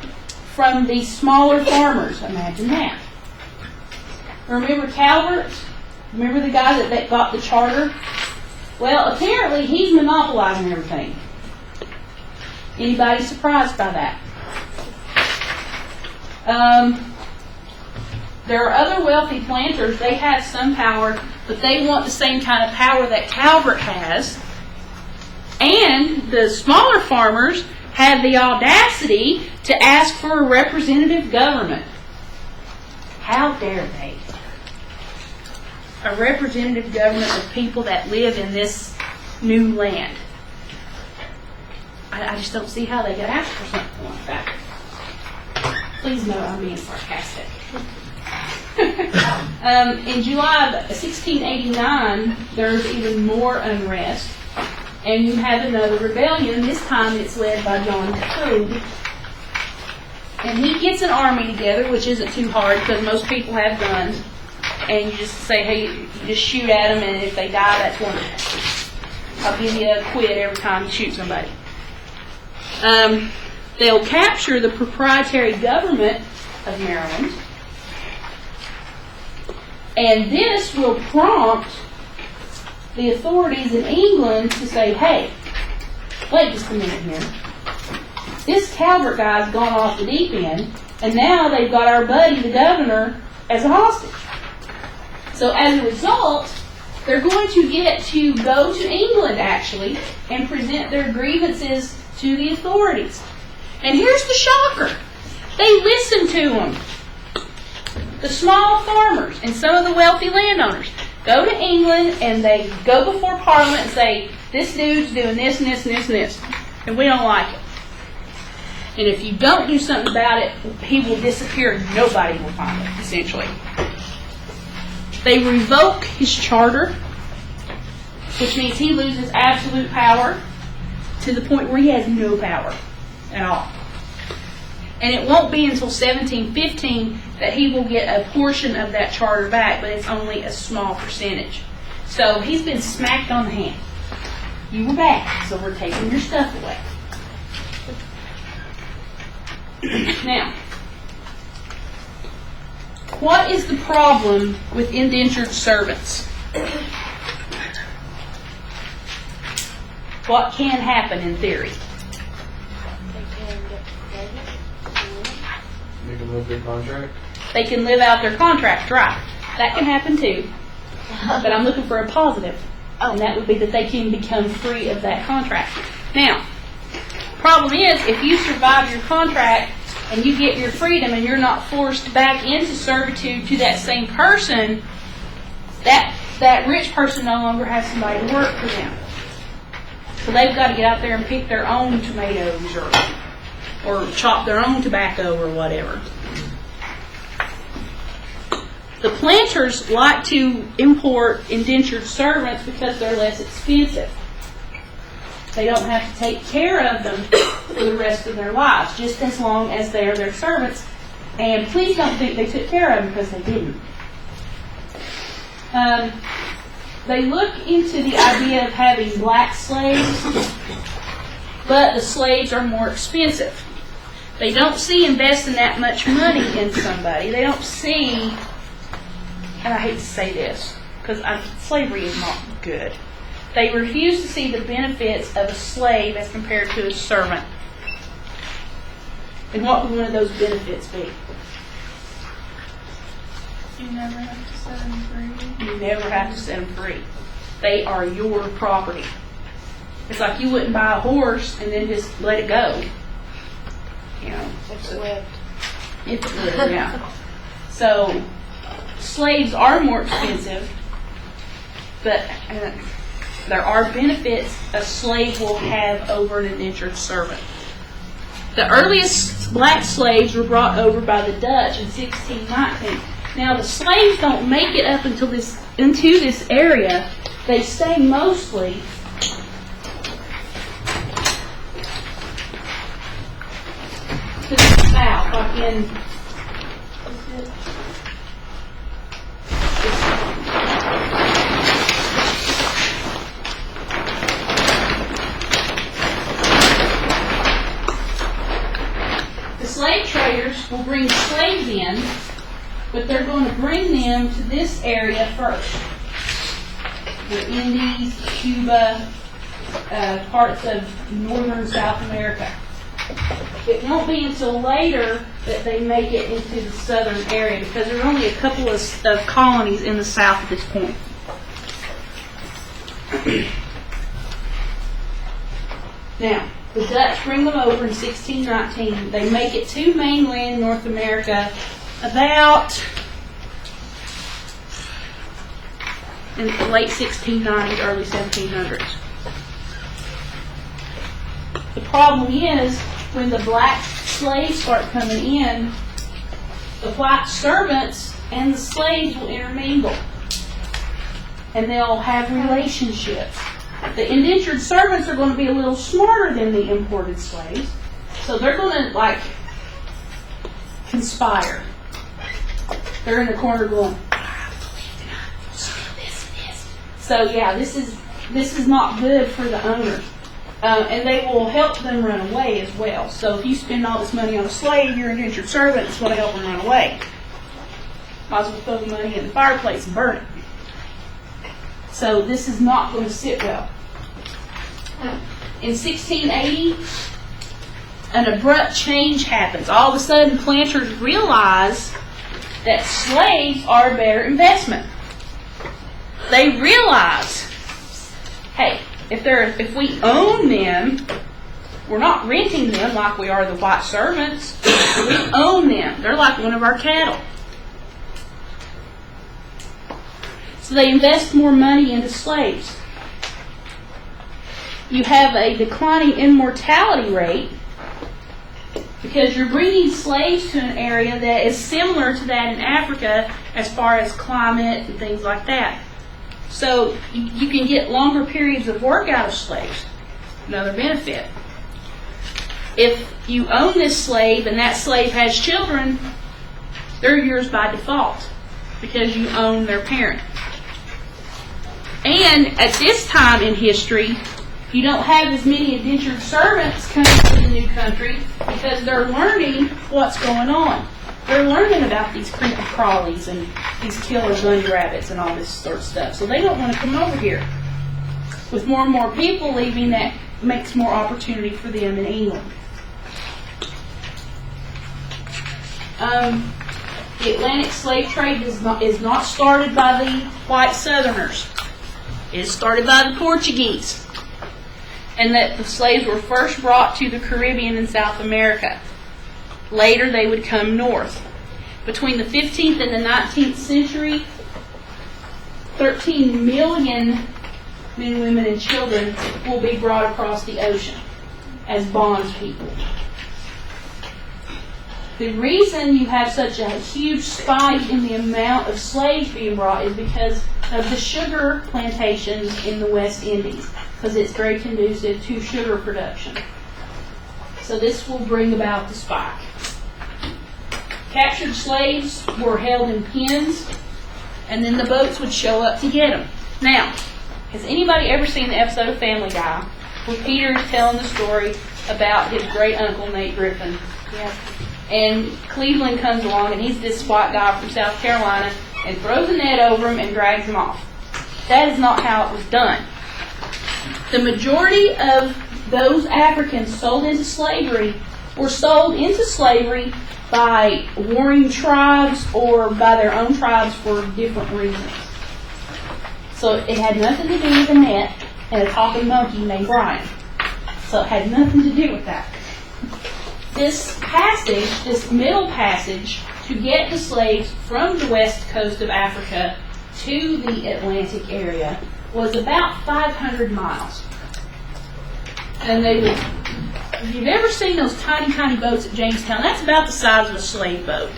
from these smaller farmers. Imagine that. Remember Calvert? Remember the guy that got the charter? Well, apparently he's monopolizing everything. Anybody surprised by that? There are other wealthy planters. They have some power, but they want the same kind of power that Calvert has. And the smaller farmers have the audacity to ask for a representative government. How dare they? A representative government of people that live in this new land. I just don't see how they could ask for something like that. Please know I'm being sarcastic. In July of 1689, there's even more unrest, and you have another rebellion. This time it's led by John Code. And he gets an army together, which isn't too hard because most people have guns. And you just say, hey, you just shoot at them, and if they die, that's wonderful. I'll give you a quid every time you shoot somebody. They'll capture the proprietary government of Maryland. And this will prompt the authorities in England to say, hey, wait just a minute here. This Calvert guy's gone off the deep end, and now they've got our buddy, the governor, as a hostage. So as a result, they're going to get to go to England, actually, and present their grievances to the authorities. And here's the shocker. They listen to them. The small farmers and some of the wealthy landowners go to England and they go before Parliament and say, this dude's doing this and this and this and this, and we don't like it. And if you don't do something about it, he will disappear and nobody will find it, essentially. They revoke his charter, which means he loses absolute power to the point where he has no power at all. And it won't be until 1715 that he will get a portion of that charter back, but it's only a small percentage. So he's been smacked on the hand. You were bad, so we're taking your stuff away. Now, what is the problem with indentured servants? What can happen in theory? You can live their contract. They can live out their contract, right? That can happen too. But I'm looking for a positive. And that would be that they can become free of that contract. Now, problem is, if you survive your contract and you get your freedom and you're not forced back into servitude to that same person, that rich person no longer has somebody to work for them. So they've got to get out there and pick their own tomatoes or chop their own tobacco or whatever. The planters like to import indentured servants because they're less expensive. They don't have to take care of them for the rest of their lives, just as long as they're their servants. And please don't think they took care of them, because they didn't. They look into the idea of having black slaves, but the slaves are more expensive. They don't see investing that much money in somebody. They don't see, and I hate to say this, because slavery is not good. They refuse to see the benefits of a slave as compared to a servant. And what would one of those benefits be? You never have to set them free. You never have to set them free. They are your property. It's like you wouldn't buy a horse and then just let it go. You know, If it lived. if it lived, yeah. So, slaves are more expensive, but there are benefits a slave will have over an indentured servant. The earliest black slaves were brought over by the Dutch in 1619. Now, the slaves don't make it up into this area. They stay mostly to the south, like in the slave traders will bring slaves in, but they're going to bring them to this area first. The Indies, Cuba, parts of northern South America. It won't be until later that they make it into the southern area because there are only a couple of colonies in the south at this point. Now, the Dutch bring them over in 1619. They make it to mainland North America about in the late 1690s, early 1700s. The problem is, when the black slaves start coming in, the white servants and the slaves will intermingle. And they'll have relationships. The indentured servants are going to be a little smarter than the imported slaves. So they're going to, conspire. They're in the corner going, so yeah, this is not good for the owners. And they will help them run away as well. So if you spend all this money on a slave, your indentured servant is going to help them run away. Might as well throw the money in the fireplace and burn it. So this is not going to sit well. In 1680, an abrupt change happens. All of a sudden, planters realize that slaves are a better investment. They realize, hey, if we own them, we're not renting them like we are the white servants. We own them. They're like one of our cattle. So they invest more money into slaves. You have a declining immortality rate because you're bringing slaves to an area that is similar to that in Africa as far as climate and things like that. So you can get longer periods of work out of slaves. Another benefit. If you own this slave and that slave has children, they're yours by default because you own their parent. And at this time in history, you don't have as many indentured servants coming to the new country because they're learning what's going on. They're learning about these creepy crawlies and these killer bunny rabbits and all this sort of stuff. So they don't want to come over here. With more and more people leaving, that makes more opportunity for them in England. The Atlantic slave trade is not started by the white Southerners. It is started by the Portuguese. And that the slaves were first brought to the Caribbean and South America. Later they would come north. Between the 15th and the 19th century, 13 million men, women, and children will be brought across the ocean as bondspeople. The reason you have such a huge spike in the amount of slaves being brought is because of the sugar plantations in the West Indies, because it's very conducive to sugar production. So this will bring about the spike. Captured slaves were held in pens and then the boats would show up to get them. Now, has anybody ever seen the episode of Family Guy where Peter is telling the story about his great uncle Nate Griffin? Yeah. And Cleveland comes along, and he's this white guy from South Carolina, and throws a net over him and drags him off. That is not how it was done. The majority of those Africans sold into slavery were sold into slavery by warring tribes or by their own tribes for different reasons. So it had nothing to do with a net and a talking monkey named Brian. So it had nothing to do with that. This passage, this middle passage, to get the slaves from the west coast of Africa to the Atlantic area was about 500 miles. And they would, if you've ever seen those tiny, tiny boats at Jamestown, that's about the size of a slave boat.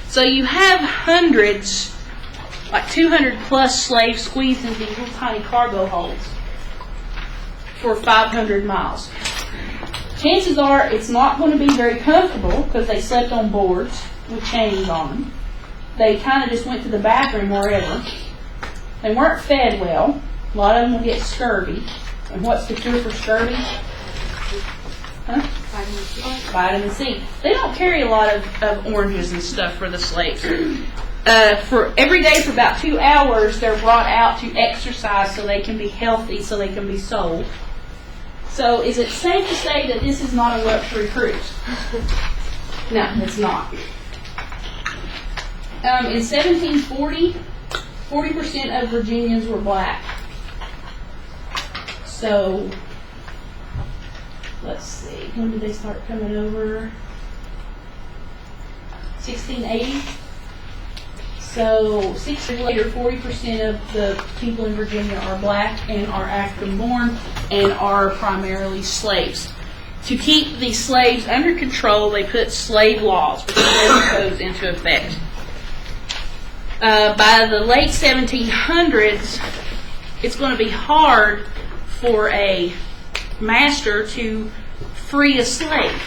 So you have hundreds, like 200 plus slaves squeezed into these little tiny cargo holds for 500 miles. Chances are it's not going to be very comfortable because they slept on boards with chains on them. They kind of just went to the bathroom wherever. They weren't fed well. A lot of them will get scurvy. And what's the cure for scurvy? Huh? Vitamin C. They don't carry a lot of oranges and stuff for the slaves. For every day for about 2 hours, they're brought out to exercise so they can be healthy, so they can be sold. So is it safe to say that this is not a luxury cruise? No, it's not. In 1740, 40% of Virginians were black. So, let's see, when did they start coming over? 1680. So 6 years later, 40% of the people in Virginia are black and are African born and are primarily slaves. To keep the slaves under control, they put slave laws, which slave codes, into effect. By the late 1700s, it's going to be hard for a master to free a slave.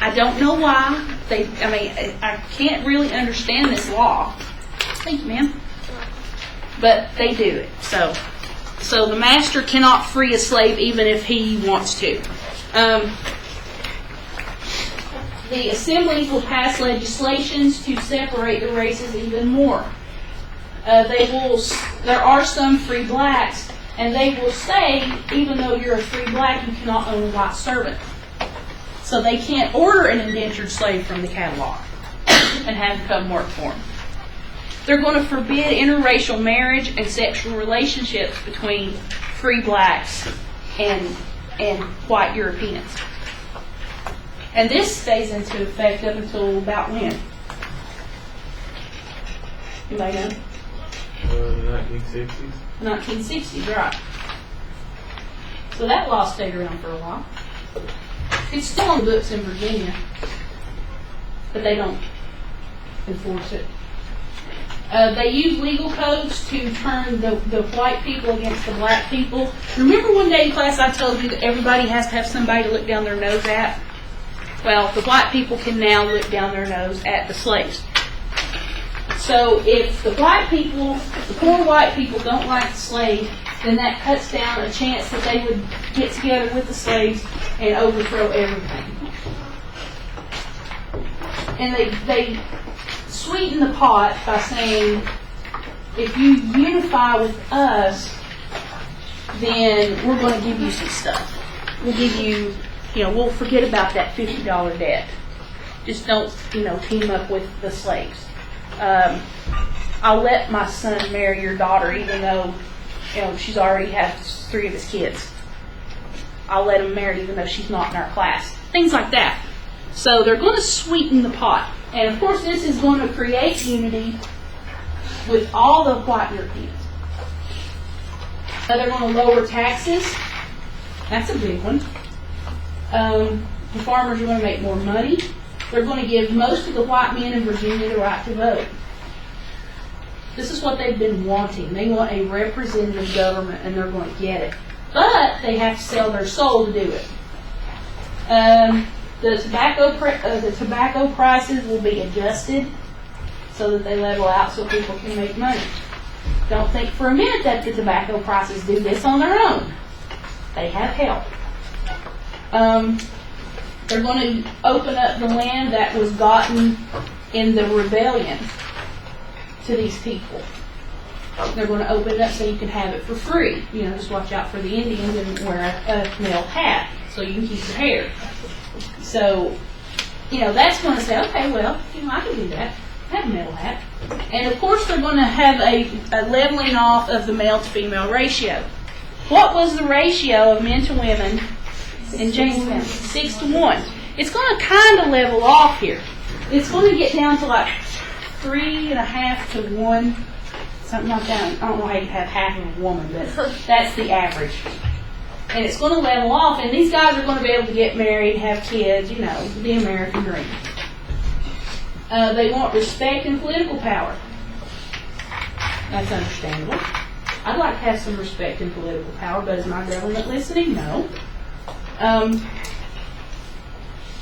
I don't know why. I can't really understand this law. Thank you, ma'am. But they do it. So the master cannot free a slave even if he wants to. The assemblies will pass legislations to separate the races even more. There are some free blacks, and they will say, even though you're a free black, you cannot own a white servant. So they can't order an indentured slave from the catalog and have him come work for them. They're going to forbid interracial marriage and sexual relationships between free blacks and white Europeans. And this stays into effect up until about when? Anybody know? The 1960s. 1960s, right. So that law stayed around for a while. It's still on the books in Virginia, but they don't enforce it. They use legal codes to turn the white people against the black people. Remember one day in class I told you that everybody has to have somebody to look down their nose at? Well, the white people can now look down their nose at the slaves. So if the poor white people don't like the slave, then that cuts down a chance that they would get together with the slaves and overthrow everything. And they sweeten the pot by saying, if you unify with us, then we're going to give you some stuff. We'll give you, we'll forget about that $50 debt. Just don't, team up with the slaves. I'll let my son marry your daughter even though, she's already had 3 of his kids. I'll let him marry even though she's not in our class. Things like that. So they're going to sweeten the pot. And of course this is going to create unity with all the white Europeans. They're going to lower taxes. That's a big one. The farmers are going to make more money. They're going to give most of the white men in Virginia the right to vote. This is what they've been wanting. They want a representative government, and they're going to get it. But they have to sell their soul to do it. The tobacco prices will be adjusted so that they level out so people can make money. Don't think for a minute that the tobacco prices do this on their own. They have help. They're going to open up the land that was gotten in the rebellion to these people. They're going to open it up so you can have it for free. You know, just watch out for the Indians and wear a male hat so you can keep your hair. So, you know, that's going to say, okay, well, you know, I can do that. Have a male hat. And of course they're going to have a leveling off of the male to female ratio. What was the ratio of men to women in Jamestown? 6 to 1. It's going to kind of level off here. It's going to get down to like 3.5 to 1, something like that. I don't know how you have half of a woman, but that's the average. And it's going to level off, and these guys are going to be able to get married, have kids, you know, the American dream. They want respect and political power. That's understandable. I'd like to have some respect and political power, but is my government listening? No.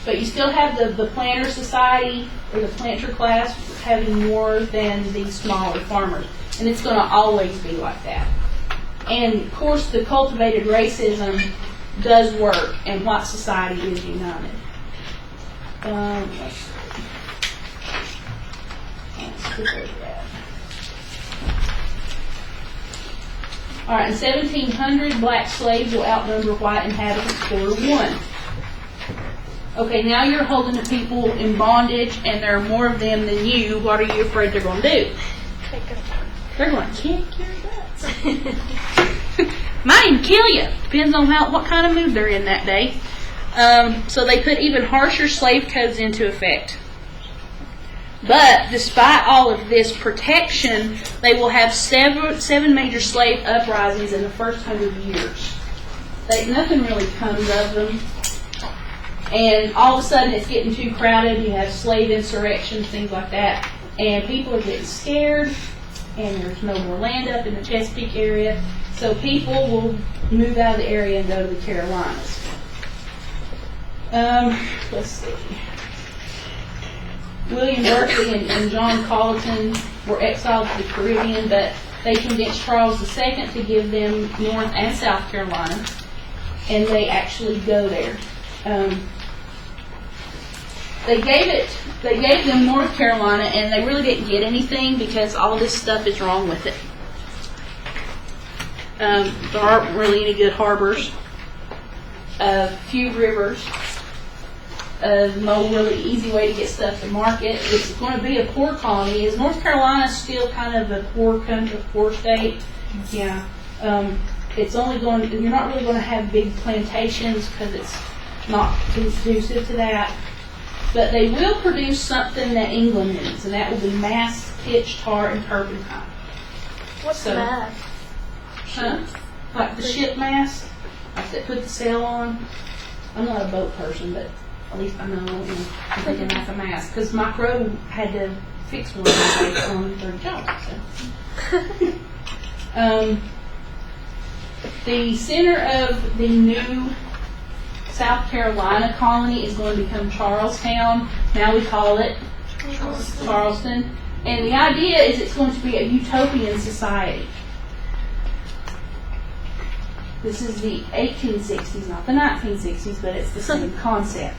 But you still have the planter society, or the planter class, having more than the smaller farmers. And it's going to always be like that. And, of course, the cultivated racism does work, and white society is united. Let's see. Alright, in 1700, black slaves will outnumber white inhabitants 4-1. Okay, now you're holding the people in bondage and there are more of them than you. What are you afraid they're going to do? They're going to kick your butts. Might even kill you. Depends on what kind of mood they're in that day. So they put even harsher slave codes into effect. But despite all of this protection, they will have seven major slave uprisings in the first 100 years. Nothing really comes of them. And all of a sudden it's getting too crowded. You have slave insurrections, things like that. And people are getting scared. And there's no more land up in the Chesapeake area. So people will move out of the area and go to the Carolinas. Let's see. William Berkeley and John Colleton were exiled to the Caribbean, but they convinced Charles II to give them North and South Carolina, and they actually go there. They gave them North Carolina, and they really didn't get anything because all this stuff is wrong with it. There aren't really any good harbors, few rivers. No really easy way to get stuff to market. It's going to be a poor colony. Is North Carolina still kind of a poor country, poor state? Yeah. It's only you're not really going to have big plantations because it's not conducive to that. But they will produce something that England needs, and that will be mast, pitch, tar, and turpentine. What's mast? Like the ship mast, like that put the sail on. I'm not a boat person, but at least I know, I'm thinking that's a mast. Because Mike Rowe had to fix one on their job. So. The center of the new South Carolina colony is going to become Charlestown. Now we call it Charleston. And the idea is it's going to be a utopian society. This is the 1860s, not the 1960s, but it's the same concept.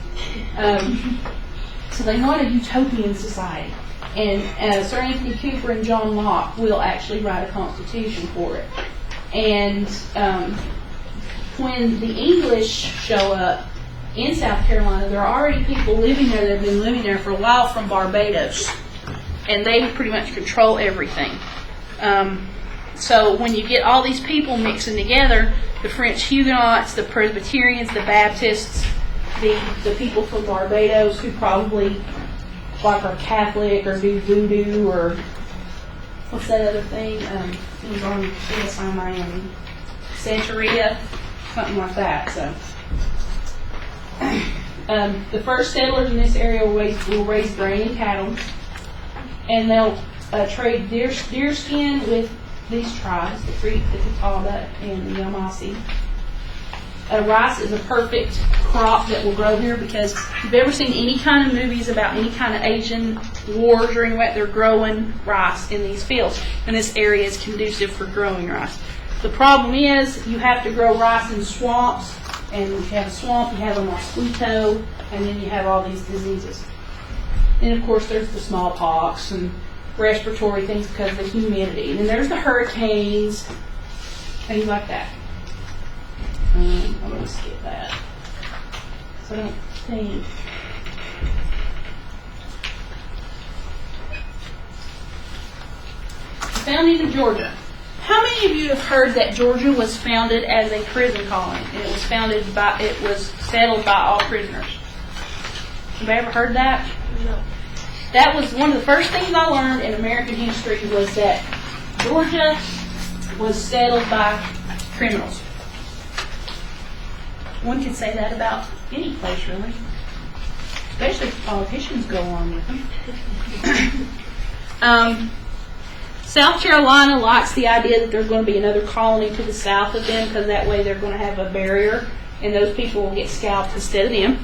So they want a utopian society. And Sir Anthony Cooper and John Locke will actually write a constitution for it. And when the English show up in South Carolina, there are already people living there that have been living there for a while from Barbados. And they pretty much control everything. So when you get all these people mixing together, the French Huguenots, the Presbyterians, the Baptists, the people from Barbados who probably like are Catholic or do voodoo or what's that other thing? It was on CSI Miami. Santeria, something like that. So the first settlers in this area will raise grain and cattle, and they'll trade deer skin with these tribes, the Creek, the Catawba, and the Yamasee. rice is a perfect crop that will grow here, because if you've ever seen any kind of movies about any kind of Asian wars or anything, they're growing rice in these fields, and this area is conducive for growing rice. The problem is you have to grow rice in swamps, and if you have a swamp, you have a mosquito, and then you have all these diseases. And of course there's the smallpox and respiratory things because of the humidity. And then there's the hurricanes, things like that. I'm going to skip that. So I don't think. Founding of Georgia. How many of you have heard that Georgia was founded as a prison colony? And it was settled by all prisoners. Have you ever heard that? No. That was one of the first things I learned in American history, was that Georgia was settled by criminals. One could say that about any place, really. Especially if politicians go on with them. South Carolina likes the idea that there's going to be another colony to the south of them, because that way they're going to have a barrier and those people will get scalped instead of them.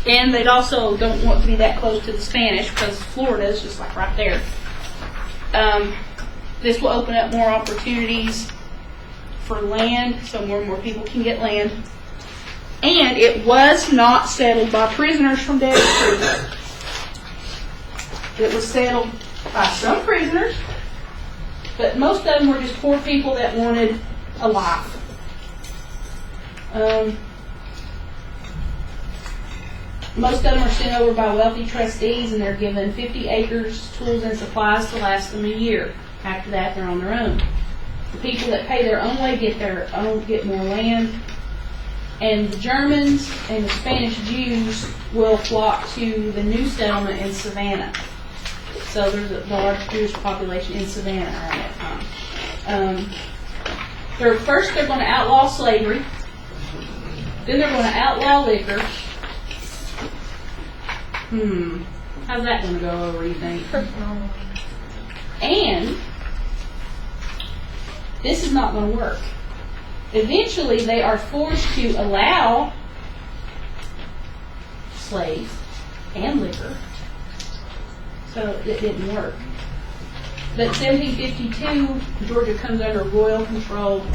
And they also don't want to be that close to the Spanish, because Florida is just like right there. This will open up more opportunities for land, so more and more people can get land. And it was not settled by prisoners from Davis prison. It was settled by some prisoners, but most of them were just poor people that wanted a life. Most of them are sent over by wealthy trustees, and they're given 50 acres, tools, and supplies to last them a year. After that, they're on their own. The people that pay their own way get more land, and the Germans and the Spanish Jews will flock to the new settlement in Savannah. So there's a large Jewish population in Savannah around that time. First, they're going to outlaw slavery. Then they're going to outlaw liquor. How's that going to go over, you think? And this is not going to work. Eventually, they are forced to allow slaves and liquor. So it didn't work. But 1752, Georgia comes under royal control,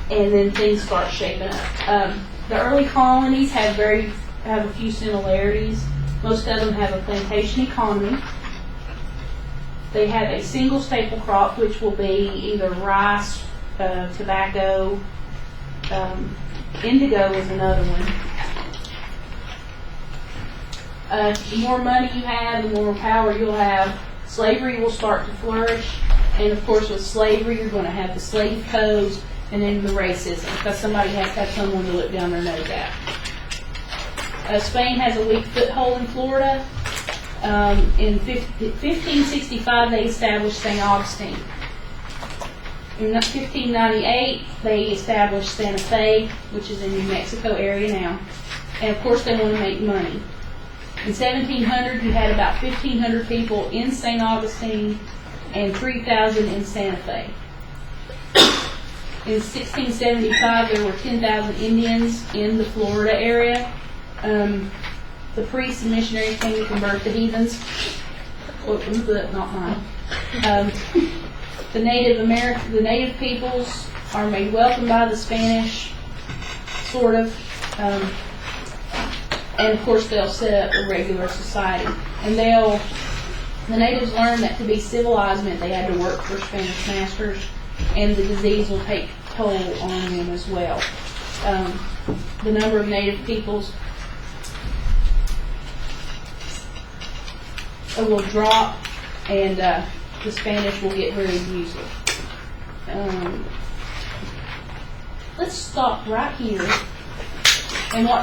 and then things start shaping up. The early colonies have a few similarities. Most of them have a plantation economy. They have a single staple crop, which will be either rice, tobacco, indigo is another one. The more money you have, the more power you'll have. Slavery will start to flourish, and of course with slavery you're going to have the slave codes, and then the racism, because somebody has to have someone to look down their nose at. Spain has a weak foothold in Florida. In 1565 they established St. Augustine. In 1598 they established Santa Fe, which is in New Mexico area now, and of course they want to make money. In 1700, you had about 1,500 people in St. Augustine and 3,000 in Santa Fe. In 1675, there were 10,000 Indians in the Florida area. The priests and missionaries came to convert the heathens. Not mine. The native peoples are made welcome by the Spanish, sort of. And of course they'll set up a regular society. And the natives learned that to be civilized meant they had to work for Spanish masters, and the disease will take toll on them as well. The number of native peoples will drop, and the Spanish will get very abusive. Let's stop right here and watch